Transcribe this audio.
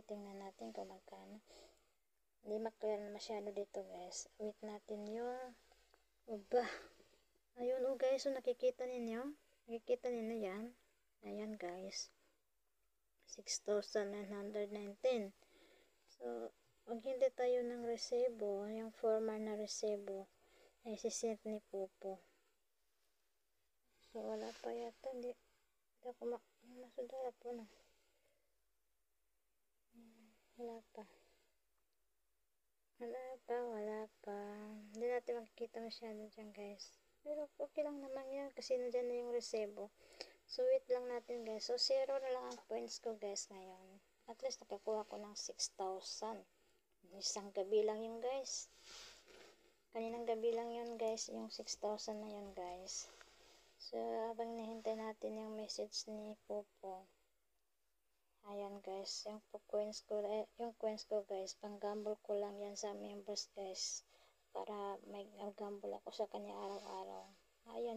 Tingnan natin kung magkano. Hindi maklear masyado dito guys. Wait natin yung uba. Ayun guys, so nakikita ninyo? Nakikita ninyo yan? Ayan guys. 6,919. So, pag hindi tayo ng resebo, yung formal na resebo, ay sisend ni Popo. So, wala pa yata. Hindi ako masudara po na. Wala pa. Wala pa. Hindi natin makikita masyado dyan guys. Pero okay lang naman yan kasi nandyan na yung resebo. So, wait lang natin guys. So, 0 na lang ang points ko guys ngayon. At least nakakuha ko ng 6,000. Isang gabi lang yun guys. Kaninang gabi lang yun guys. Yung 6,000 na yun guys. So, habang nahintay natin yung message ni Popo. Ayan guys, yung coins ko guys, pang gamble ko lang yan sa members guys, para may gamble ako sa kanya araw-araw. Ayan.